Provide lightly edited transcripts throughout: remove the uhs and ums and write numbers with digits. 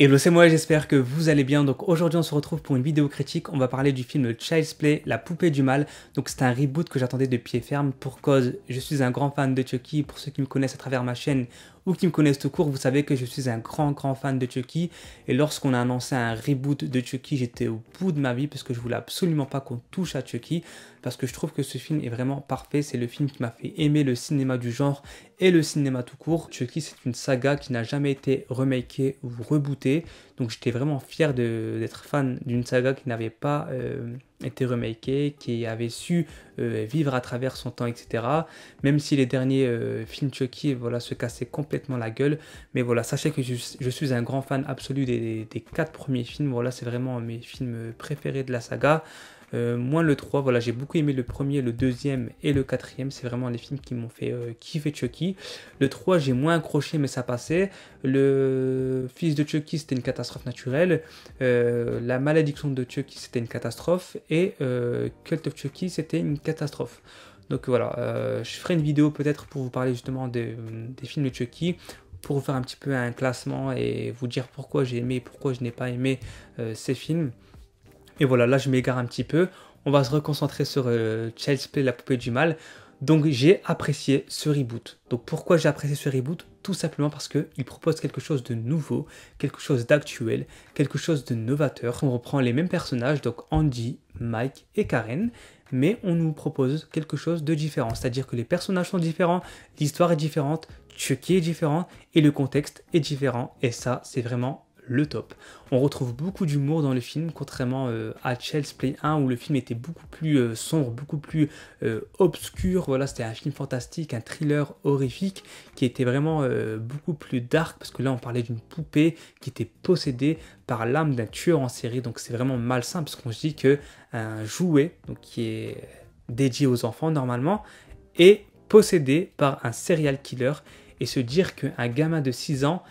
Hello, c'est moi, j'espère que vous allez bien. Donc aujourd'hui on se retrouve pour une vidéo critique. On va parler du film Child's Play, La Poupée du Mal. Donc c'est un reboot que j'attendais de pied ferme pour cause je suis un grand fan de Chucky. Pour ceux qui me connaissent à travers ma chaîne ou qui me connaissent tout court, vous savez que je suis un grand fan de Chucky. Et lorsqu'on a annoncé un reboot de Chucky, j'étais au bout de ma vie parce que je voulais absolument pas qu'on touche à Chucky. Parce que je trouve que ce film est vraiment parfait. C'est le film qui m'a fait aimer le cinéma du genre et le cinéma tout court. Chucky, c'est une saga qui n'a jamais été remakée ou rebootée. Donc j'étais vraiment fier d'être fan d'une saga qui n'avait pas été remakée, qui avait su vivre à travers son temps, etc. Même si les derniers films Chucky voilà, se cassaient complètement la gueule. Mais voilà, sachez que je suis un grand fan absolu des 4 premiers films. Voilà, c'est vraiment mes films préférés de la saga. Moins le 3, voilà, j'ai beaucoup aimé le premier, le deuxième et le quatrième, c'est vraiment les films qui m'ont fait kiffer Chucky. Le 3, j'ai moins accroché, mais ça passait. Le fils de Chucky, c'était une catastrophe naturelle. La malédiction de Chucky, c'était une catastrophe. Et Cult of Chucky, c'était une catastrophe. Donc voilà, je ferai une vidéo peut-être pour vous parler justement des films de Chucky, pour vous faire un petit peu un classement et vous dire pourquoi j'ai aimé et pourquoi je n'ai pas aimé ces films. Et voilà, là je m'égare un petit peu. On va se reconcentrer sur Child's Play, La Poupée du Mal. Donc j'ai apprécié ce reboot. Donc pourquoi j'ai apprécié ce reboot? Tout simplement parce qu'il propose quelque chose de nouveau, quelque chose d'actuel, quelque chose de novateur. On reprend les mêmes personnages, donc Andy, Mike et Karen, mais on nous propose quelque chose de différent. C'est-à-dire que les personnages sont différents, l'histoire est différente, Chucky est différent et le contexte est différent. Et ça, c'est vraiment le top. On retrouve beaucoup d'humour dans le film, contrairement à Child's Play 1 où le film était beaucoup plus sombre, beaucoup plus obscur. Voilà, c'était un film fantastique, un thriller horrifique qui était vraiment beaucoup plus dark parce que là on parlait d'une poupée qui était possédée par l'âme d'un tueur en série. Donc c'est vraiment malsain parce qu'on se dit que un jouet, donc qui est dédié aux enfants normalement, est possédé par un serial killer, et se dire qu'un gamin de 6 ans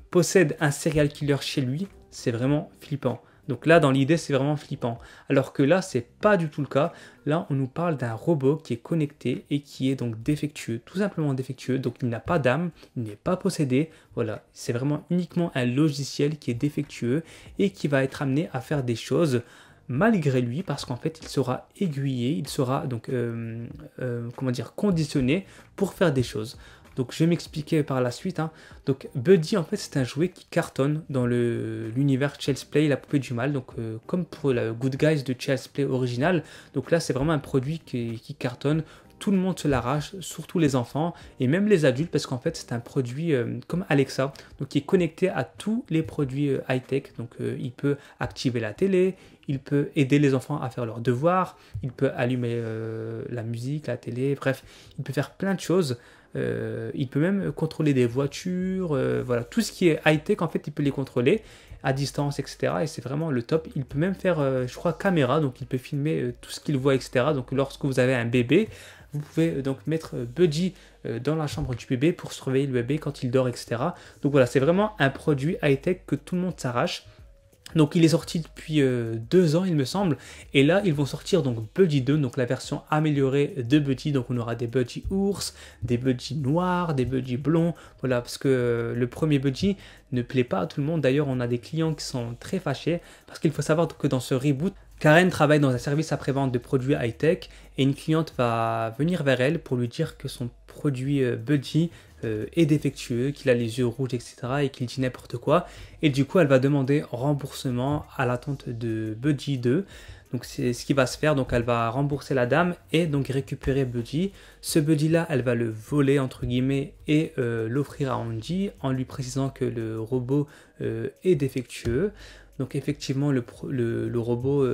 possède un serial killer chez lui, c'est vraiment flippant. Donc là, dans l'idée, c'est vraiment flippant. Alors que là, c'est pas du tout le cas. Là, on nous parle d'un robot qui est connecté et qui est donc défectueux, tout simplement défectueux. Donc il n'a pas d'âme, il n'est pas possédé. Voilà, c'est vraiment uniquement un logiciel qui est défectueux et qui va être amené à faire des choses malgré lui, parce qu'en fait, il sera aiguillé, il sera donc comment dire, conditionné pour faire des choses. Donc je vais m'expliquer par la suite. Donc Buddy, en fait, c'est un jouet qui cartonne dans l'univers Child's Play, La Poupée du Mal. Donc comme pour la Good Guys de Child's Play original. Donc là, c'est vraiment un produit qui cartonne. Tout le monde se l'arrache, surtout les enfants et même les adultes, parce qu'en fait c'est un produit comme Alexa, donc qui est connecté à tous les produits high-tech. Donc il peut activer la télé, il peut aider les enfants à faire leurs devoirs, il peut allumer la musique, la télé, bref, il peut faire plein de choses. Il peut même contrôler des voitures, voilà, tout ce qui est high-tech en fait il peut les contrôler à distance, etc. Et c'est vraiment le top. Il peut même faire, je crois, caméra, donc il peut filmer tout ce qu'il voit, etc. Donc lorsque vous avez un bébé, vous pouvez donc mettre Buddy dans la chambre du bébé pour surveiller le bébé quand il dort, etc. Donc voilà, c'est vraiment un produit high-tech que tout le monde s'arrache. Donc il est sorti depuis 2 ans il me semble, et là ils vont sortir donc Buddy 2, donc la version améliorée de Buddy. Donc on aura des Buddy ours, des Buddy noirs, des Buddy blonds, voilà, parce que le premier Buddy ne plaît pas à tout le monde. D'ailleurs on a des clients qui sont très fâchés, parce qu'il faut savoir que dans ce reboot, Karen travaille dans un service après-vente de produits high-tech, et une cliente va venir vers elle pour lui dire que son produit Buddy est défectueux, qu'il a les yeux rouges, etc. et qu'il dit n'importe quoi. Et du coup, elle va demander remboursement à l'attente de Buddy 2. Donc c'est ce qui va se faire. Donc elle va rembourser la dame et donc récupérer Buddy. Ce Buddy-là, elle va le voler entre guillemets et l'offrir à Andy en lui précisant que le robot est défectueux. Donc effectivement, le robot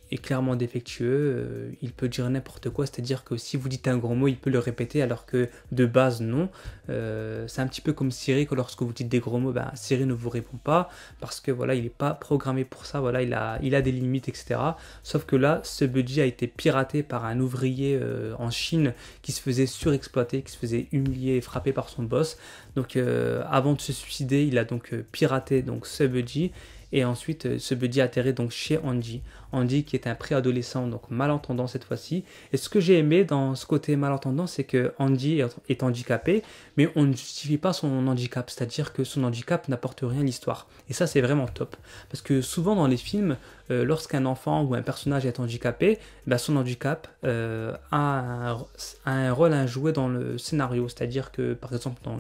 est clairement défectueux, il peut dire n'importe quoi, c'est-à-dire que si vous dites un gros mot, il peut le répéter, alors que de base, non. C'est un petit peu comme Siri, que lorsque vous dites des gros mots, ben, Siri ne vous répond pas, parce que voilà, il n'est pas programmé pour ça, voilà, il a des limites, etc. Sauf que là, ce budget a été piraté par un ouvrier en Chine qui se faisait surexploiter, qui se faisait humilier et frapper par son boss. Donc avant de se suicider, il a donc piraté donc, ce budget. Et ensuite, ce buddy atterrit donc chez Andy. Andy qui est un préadolescent, donc malentendant cette fois-ci. Et ce que j'ai aimé dans ce côté malentendant, c'est que Andy est handicapé, mais on ne justifie pas son handicap. C'est-à-dire que son handicap n'apporte rien à l'histoire. Et ça, c'est vraiment top. Parce que souvent dans les films, lorsqu'un enfant ou un personnage est handicapé, ben son handicap a un rôle à jouer dans le scénario. C'est-à-dire que, par exemple, dans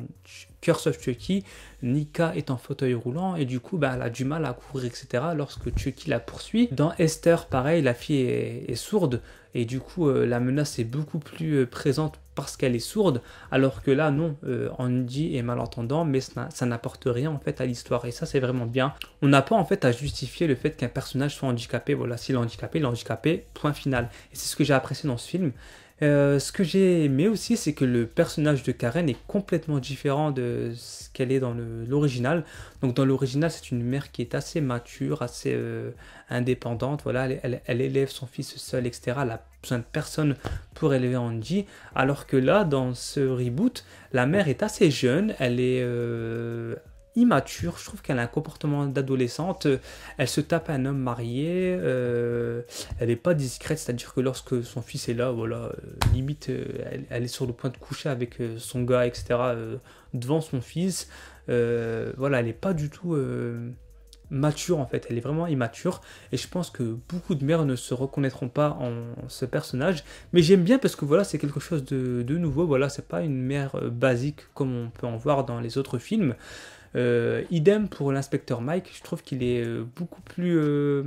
Curse of Chucky, Nika est en fauteuil roulant et du coup, ben, elle a du mal à courir, etc. lorsque Chucky la poursuit. Dans Esther, pareil, la fille est sourde et du coup, la menace est beaucoup plus présente parce qu'elle est sourde, alors que là, non, Andy est malentendant, mais ça n'apporte rien en fait à l'histoire. Et ça, c'est vraiment bien. On n'a pas en fait à justifier le fait qu'un personnage soit handicapé. Voilà, s'il est handicapé, point final. Et c'est ce que j'ai apprécié dans ce film. Ce que j'ai aimé aussi, c'est que le personnage de Karen est complètement différent de ce qu'elle est dans l'original. Donc dans l'original, c'est une mère qui est assez mature, assez indépendante. Voilà, elle élève son fils seule, etc. Elle n'a besoin de personne pour élever Andy. Alors que là, dans ce reboot, la mère est assez jeune, elle est immature, je trouve qu'elle a un comportement d'adolescente, elle se tape un homme marié, elle n'est pas discrète, c'est-à-dire que lorsque son fils est là, voilà, limite elle est sur le point de coucher avec son gars, etc., devant son fils, voilà, elle n'est pas du tout mature en fait, elle est vraiment immature et je pense que beaucoup de mères ne se reconnaîtront pas en ce personnage, mais j'aime bien parce que voilà, c'est quelque chose de nouveau, voilà, c'est pas une mère basique comme on peut en voir dans les autres films. Idem pour l'inspecteur Mike, je trouve qu'il est beaucoup plus...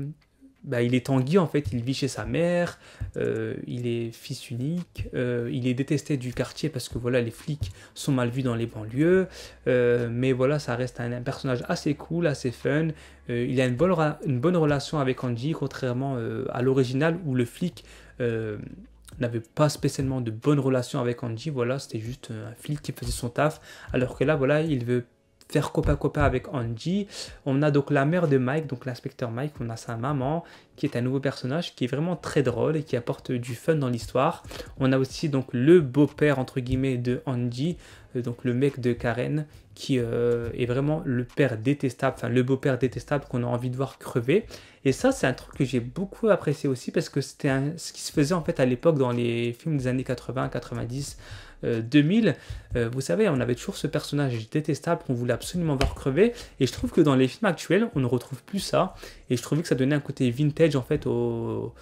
il est Tanguy en fait, il vit chez sa mère, il est fils unique, il est détesté du quartier parce que voilà, les flics sont mal vus dans les banlieues, mais voilà, ça reste un personnage assez cool, assez fun, il a une bonne relation avec Andy, contrairement à l'original où le flic n'avait pas spécialement de bonne relation avec Andy, voilà, c'était juste un flic qui faisait son taf, alors que là, voilà, il veut faire copain avec Andy. On a donc la mère de Mike, donc l'inspecteur Mike, on a sa maman, qui est un nouveau personnage, qui est vraiment très drôle et qui apporte du fun dans l'histoire. On a aussi donc le beau-père, entre guillemets, de Andy, donc le mec de Karen, qui est vraiment le père détestable, enfin le beau-père détestable qu'on a envie de voir crever. Et ça, c'est un truc que j'ai beaucoup apprécié aussi, parce que c'était ce qui se faisait en fait à l'époque dans les films des années 80, 90, 2000, vous savez, on avait toujours ce personnage détestable qu'on voulait absolument voir crever, et je trouve que dans les films actuels, on ne retrouve plus ça, et je trouvais que ça donnait un côté vintage en fait au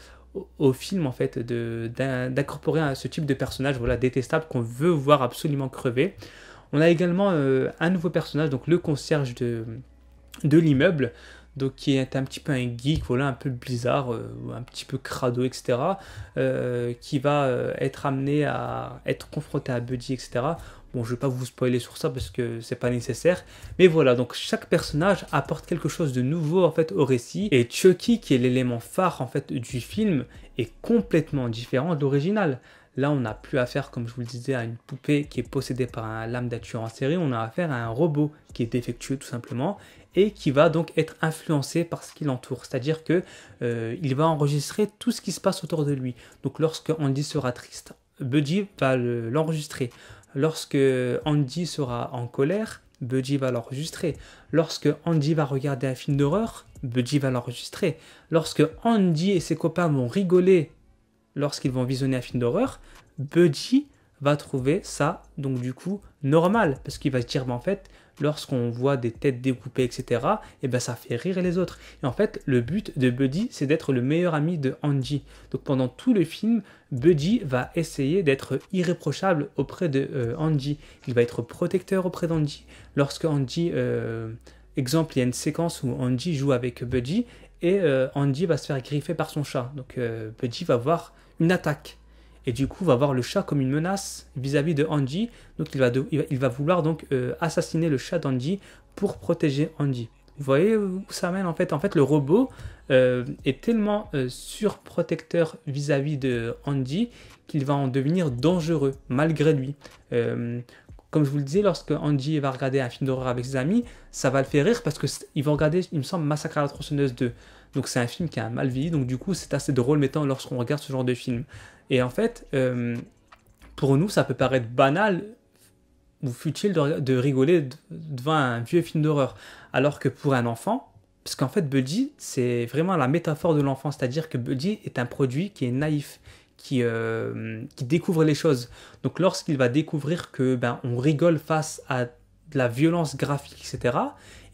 film en fait, d'incorporer ce type de personnage, voilà, détestable qu'on veut voir absolument crever. On a également un nouveau personnage, donc le concierge de l'immeuble, donc qui est un petit peu un geek, voilà, un peu bizarre, un petit peu crado, etc., qui va être amené à être confronté à Buddy, etc. Bon, je ne vais pas vous spoiler sur ça parce que c'est pas nécessaire, mais voilà, donc chaque personnage apporte quelque chose de nouveau en fait au récit, et Chucky, qui est l'élément phare en fait du film, est complètement différent de l'original. Là, on n'a plus affaire, comme je vous le disais, à une poupée qui est possédée par un lame d'un tueur en série, on a affaire à un robot qui est défectueux tout simplement, et qui va donc être influencé par ce qui l'entoure. C'est-à-dire que il va enregistrer tout ce qui se passe autour de lui. Donc lorsque Andy sera triste, Buddy va l'enregistrer. Lorsque Andy sera en colère, Buddy va l'enregistrer. Lorsque Andy va regarder un film d'horreur, Buddy va l'enregistrer. Lorsque Andy et ses copains vont rigoler lorsqu'ils vont visionner un film d'horreur, Buddy va trouver ça, donc du coup, normal. Parce qu'il va se dire, en fait, lorsqu'on voit des têtes découpées, etc., et ben ça fait rire les autres. Et en fait, le but de Buddy, c'est d'être le meilleur ami de Andy. Donc pendant tout le film, Buddy va essayer d'être irréprochable auprès de Andy. Il va être protecteur auprès d'Andy. Lorsque Andy, exemple, il y a une séquence où Andy joue avec Buddy, et Andy va se faire griffer par son chat. Donc Buddy va voir une attaque. Et du coup, va voir le chat comme une menace vis-à-vis de Andy. Donc, il va vouloir donc assassiner le chat d'Andy pour protéger Andy. Vous voyez où ça mène en fait. En fait, le robot est tellement surprotecteur vis-à-vis de Andy qu'il va en devenir dangereux malgré lui. Comme je vous le disais, lorsque Andy va regarder un film d'horreur avec ses amis, ça va le faire rire parce qu'il va regarder, il me semble, Massacre à la tronçonneuse 2. Donc c'est un film qui a mal vieilli, donc du coup c'est assez drôle maintenant lorsqu'on regarde ce genre de film. Et en fait, pour nous, ça peut paraître banal ou futile de rigoler devant un vieux film d'horreur. Alors que pour un enfant, Parce qu'en fait, Budgie, c'est vraiment la métaphore de l'enfant. C'est-à-dire que Budgie est un produit qui est naïf, qui découvre les choses. Donc lorsqu'il va découvrir que on rigole face à de la violence graphique, etc.,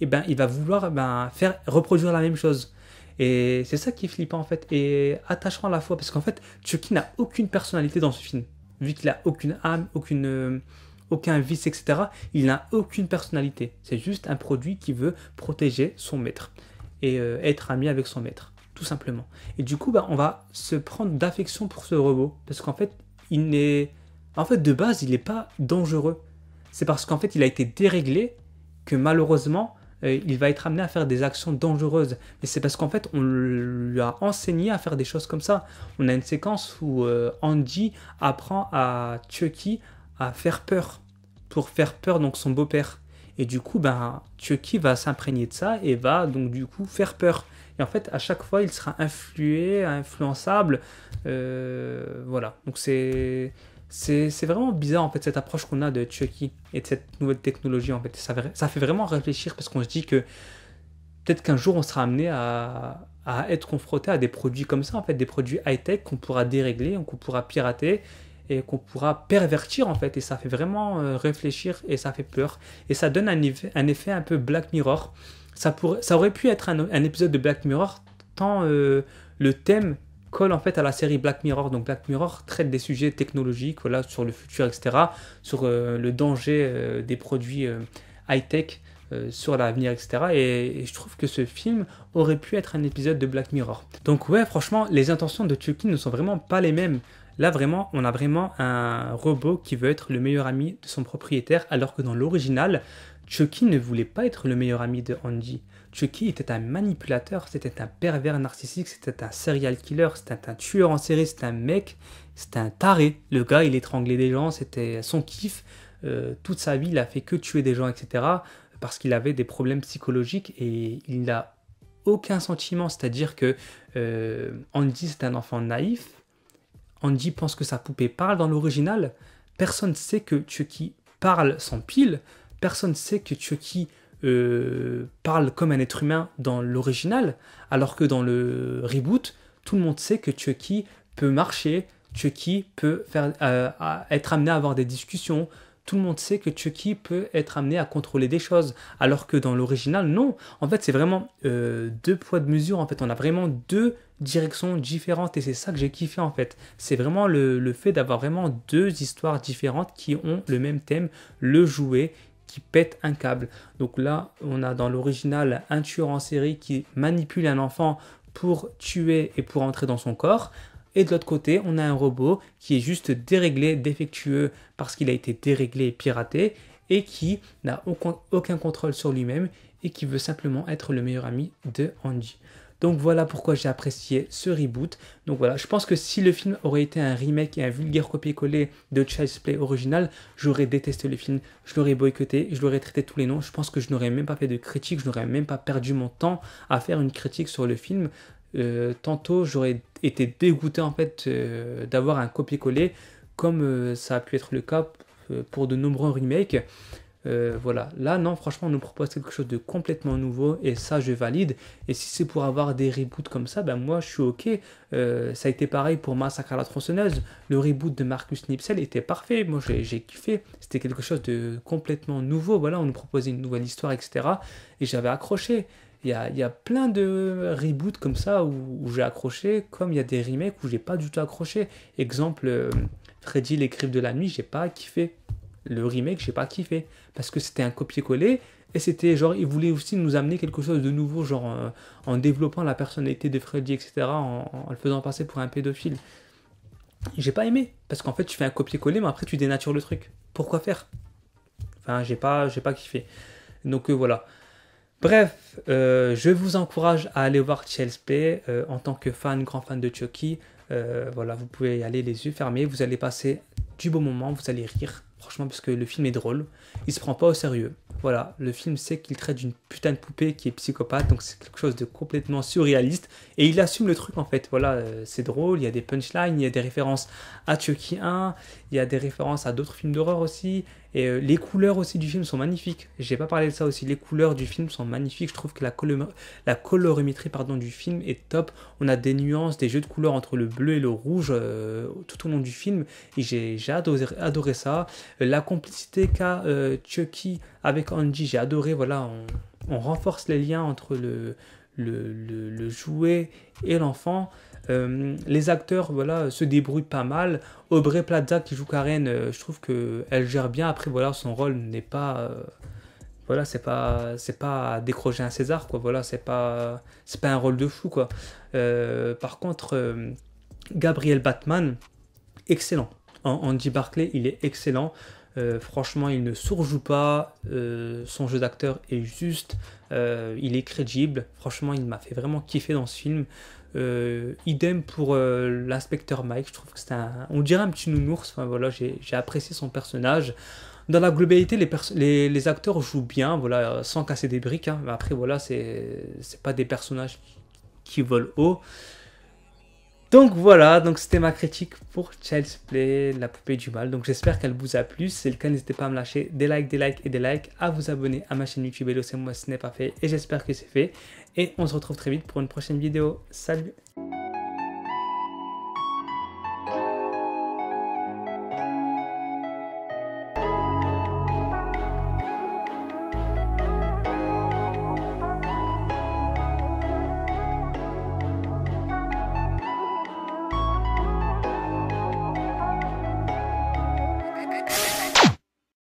et il va vouloir faire reproduire la même chose. Et c'est ça qui est flippant en fait, et attachant à la fois, parce qu'en fait, Chucky n'a aucune personnalité dans ce film. Vu qu'il a aucune âme, aucun vice, etc., il n'a aucune personnalité. C'est juste un produit qui veut protéger son maître et être ami avec son maître, tout simplement. Et du coup, on va se prendre d'affection pour ce robot, parce qu'en fait, de base, il n'est pas dangereux. C'est parce qu'en fait, il a été déréglé que malheureusement, il va être amené à faire des actions dangereuses. Mais c'est parce qu'en fait, on lui a enseigné à faire des choses comme ça. On a une séquence où Andy apprend à Chucky à faire peur, pour faire peur donc son beau-père. Et du coup, Chucky va s'imprégner de ça et va donc du coup faire peur. Et en fait, à chaque fois, il sera influençable. Voilà. Donc c'est vraiment bizarre en fait cette approche qu'on a de Chucky et de cette nouvelle technologie en fait. Ça fait vraiment réfléchir parce qu'on se dit que peut-être qu'un jour on sera amené à être confronté à des produits comme ça en fait, des produits high-tech qu'on pourra dérégler, qu'on pourra pirater et qu'on pourra pervertir en fait. Et ça fait vraiment réfléchir et ça fait peur. Et ça donne un effet un peu Black Mirror. Ça aurait pu être un épisode de Black Mirror tant le thème colle en fait à la série Black Mirror. Donc Black Mirror traite des sujets technologiques, voilà, sur le futur, etc., sur le danger des produits high-tech, sur l'avenir, etc. Et je trouve que ce film aurait pu être un épisode de Black Mirror. Donc ouais, franchement, les intentions de Chucky ne sont vraiment pas les mêmes. Là, vraiment, on a vraiment un robot qui veut être le meilleur ami de son propriétaire, alors que dans l'original, Chucky ne voulait pas être le meilleur ami de Andy. Chucky était un manipulateur, c'était un pervers narcissique, c'était un serial killer, c'était un tueur en série, c'était un mec, c'était un taré. Le gars, il étranglait des gens, c'était son kiff. Toute sa vie, il a fait que tuer des gens, etc. Parce qu'il avait des problèmes psychologiques et il n'a aucun sentiment. C'est-à-dire que Andy, c'est un enfant naïf. Andy pense que sa poupée parle dans l'original. Personne ne sait que Chucky parle sans pile. Personne ne sait que Chucky parle comme un être humain dans l'original, alors que dans le reboot, tout le monde sait que Chucky peut marcher, Chucky peut être amené à avoir des discussions, tout le monde sait que Chucky peut être amené à contrôler des choses, alors que dans l'original, non. En fait, c'est vraiment deux poids de mesure, en fait, on a vraiment deux directions différentes, et c'est ça que j'ai kiffé, en fait. C'est vraiment le fait d'avoir vraiment deux histoires différentes qui ont le même thème, le jouet, qui pète un câble. Donc là, on a dans l'original un tueur en série qui manipule un enfant pour tuer et pour entrer dans son corps. Et de l'autre côté, on a un robot qui est juste déréglé, défectueux parce qu'il a été déréglé et piraté et qui n'a aucun contrôle sur lui-même et qui veut simplement être le meilleur ami de Andy. Donc voilà pourquoi j'ai apprécié ce reboot. Donc voilà, je pense que si le film aurait été un remake et un vulgaire copier-coller de Child's Play original, j'aurais détesté le film, je l'aurais boycotté, je l'aurais traité de tous les noms. Je pense que je n'aurais même pas fait de critique, je n'aurais même pas perdu mon temps à faire une critique sur le film. Tantôt j'aurais été dégoûté en fait d'avoir un copier-coller comme ça a pu être le cas pour de nombreux remakes. Voilà, là non, franchement on nous propose quelque chose de complètement nouveau et ça je valide. Et si c'est pour avoir des reboots comme ça, moi je suis ok. Ça a été pareil pour Massacre à la tronçonneuse. Le reboot de Marcus Nispel était parfait, moi j'ai kiffé, c'était quelque chose de complètement nouveau. Voilà, on nous proposait une nouvelle histoire, etc. Et j'avais accroché. Il y a plein de reboots comme ça où j'ai accroché, comme il y a des remakes où j'ai pas du tout accroché. Exemple, Freddy les Griffes de la nuit, j'ai pas kiffé. Le remake, j'ai pas kiffé parce que c'était un copier-coller et c'était genre, ils voulaient aussi nous amener quelque chose de nouveau, genre en développant la personnalité de Freddy, etc., en le faisant passer pour un pédophile. J'ai pas aimé parce qu'en fait, tu fais un copier-coller, mais après, tu dénatures le truc. Pourquoi faire? Enfin, j'ai pas kiffé. Donc voilà. Bref, je vous encourage à aller voir Child's Play en tant que grand fan de Chucky. Voilà, vous pouvez y aller les yeux fermés, vous allez passer du bon moment, vous allez rire, franchement, parce que le film est drôle, il se prend pas au sérieux. Voilà. voilà, le film sait qu'il traite d'une putain de poupée qui est psychopathe, donc c'est quelque chose de complètement surréaliste, et il assume le truc en fait, voilà, c'est drôle, il y a des punchlines, il y a des références à Chucky 1, il y a des références à d'autres films d'horreur aussi, et les couleurs aussi du film sont magnifiques, j'ai pas parlé de ça aussi, les couleurs du film sont magnifiques, je trouve que la colorimétrie pardon, du film est top, on a des nuances, des jeux de couleurs entre le bleu et le rouge tout au long du film, et j'ai adoré ça, la complicité qu'a Chucky avec Angie, j'ai adoré, voilà, on renforce les liens entre le jouet et l'enfant. Les acteurs voilà, se débrouillent pas mal. Aubrey Plaza qui joue Karen, je trouve qu'elle gère bien. Après, voilà, son rôle n'est pas. Voilà, c'est pas décrocher un César, quoi. Voilà, c'est pas un rôle de fou, quoi. Par contre, Gabriel Batman, excellent. Andy Barclay, il est excellent. Franchement, il ne surjoue pas. Son jeu d'acteur est juste. Il est crédible. Franchement, il m'a fait vraiment kiffer dans ce film. Idem pour l'inspecteur Mike. Je trouve que on dirait un petit nounours. Enfin, voilà, j'ai apprécié son personnage. Dans la globalité, les acteurs jouent bien, voilà, sans casser des briques. Hein. Mais après, voilà, c'est pas des personnages qui volent haut. Donc voilà, donc c'était ma critique pour Child's Play, la poupée du mal. Donc j'espère qu'elle vous a plu. Si c'est le cas, n'hésitez pas à me lâcher des likes et des likes, à vous abonner à ma chaîne YouTube Hello c'est moi, ce n'est pas fait. Et j'espère que c'est fait. Et on se retrouve très vite pour une prochaine vidéo. Salut!